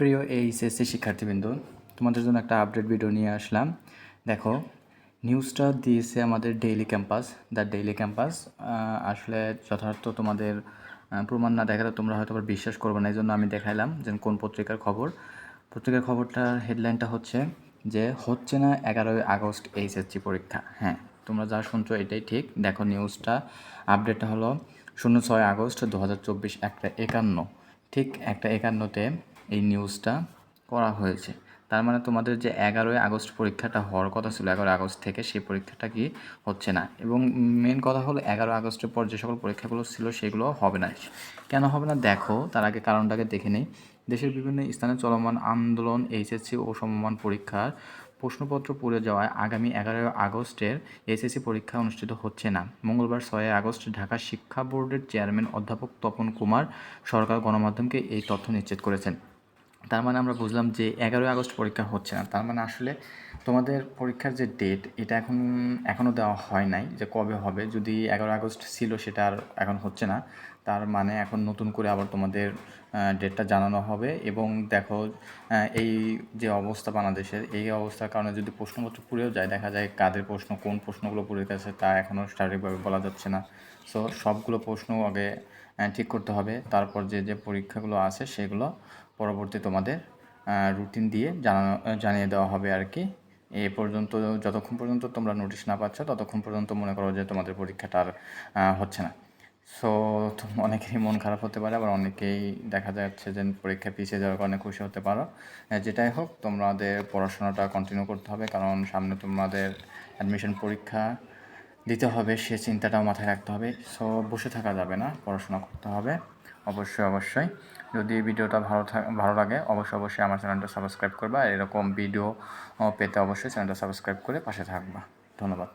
প্রিয় এইচএসসি শিক্ষার্থীবৃন্দ, তোমাদের জন্য একটা আপডেট ভিডিও নিয়ে আসলাম। দেখো, নিউজটা দিয়েছে আমাদের daily campus, the daily campus. আসলে যথার্থ তোমাদের প্রমাণ না দেখালে তোমরা হয়তো আবার বিশ্বাস করবে না, এই জন্য আমি দেখাইলাম যে কোন পত্রিকার খবর। পত্রিকার খবরটার হেডলাইনটা হচ্ছে যে হচ্ছে না 11ই আগস্ট এইচএসসি পরীক্ষা। হ্যাঁ, তোমরা যা শুনছো এটাই ঠিক। দেখো, নিউজটা আপডেটটা হলো 06 আগস্ট 2024 1:51, ঠিক 1:51-তে এই নিউজটা করা হয়েছে। তার মানে তোমাদের যে 11ই আগস্ট পরীক্ষাটা হওয়ার কথা ছিল 11 আগস্ট থেকে, সেই পরীক্ষাটা কি হচ্ছে না। এবং মেন কথা হলো 11 আগস্টের পর যে সকল পরীক্ষাগুলো ছিল সেগুলো হবে না। কেন হবে না দেখো, তার আগে কারণটাকে দেখে নেই। দেশের বিভিন্ন স্থানে চলমান আন্দোলন, এইচএসসি ও সমমান পরীক্ষার প্রশ্নপত্র পুড়ে যাওয়ায় আগামী 11 আগস্টের এসএসসি পরীক্ষা অনুষ্ঠিত হচ্ছে না। মঙ্গলবার 6 আগস্ট ঢাকা শিক্ষা বোর্ডের চেয়ারম্যান অধ্যাপক তপন কুমার সরকার গণমাধ্যমকে এই তথ্য নিশ্চিত করেছেন। তার মানে আমরা বুঝলাম যে 11 আগস্ট পরীক্ষা হচ্ছে না। তার মানে আসলে তোমাদের পরীক্ষার যে ডেট, এটা এখনও দেওয়া হয় নাই যে কবে হবে। যদি 11 আগস্ট ছিল, সেটা আর এখন হচ্ছে না। তার মানে এখন নতুন করে আবার তোমাদের ডেটটা জানানো হবে। এবং দেখো, এই যে অবস্থা বাংলাদেশের, এই অবস্থার কারণে যদি প্রশ্নপত্র পুড়েও যায়, দেখা যায় কাদের প্রশ্ন, কোন প্রশ্নগুলো পুড়ে গেছে তা এখনও সঠিকভাবে বলা যাচ্ছে না। সো সবগুলো প্রশ্ন আগে ঠিক করতে হবে। তারপর যে পরীক্ষাগুলো আছে সেগুলো পরবর্তী তোমাদের রুটিন দিয়ে জানিয়ে দেওয়া হবে আর কি। এ পর্যন্ত, যতক্ষণ পর্যন্ত তোমরা নোটিশ না পাচ্ছ ততক্ষণ পর্যন্ত মনে করো যে তোমাদের পরীক্ষাটা আর হচ্ছে না। সো অনেকেরই মন খারাপ হতে পারে, আবার অনেকেই দেখা যাচ্ছে যে পরীক্ষা পিছিয়ে যাওয়ার কারণে খুশি হতে পারো। যেটাই হোক, তোমাদের পড়াশোনাটা কন্টিনিউ করতে হবে, কারণ সামনে তোমাদের অ্যাডমিশন পরীক্ষা দিতে হবে, সে চিন্তাটাও মাথায় রাখতে হবে। সো বসে থাকা যাবে না, পড়াশোনা করতে হবে অবশ্যই। যদি ভিডিওটা ভালো লাগে অবশ্যই আমার চ্যানেলটা সাবস্ক্রাইব করবা। এরকম ভিডিও পেতে অবশ্যই চ্যানেলটা সাবস্ক্রাইব করে পাশে থাকবা। ধন্যবাদ।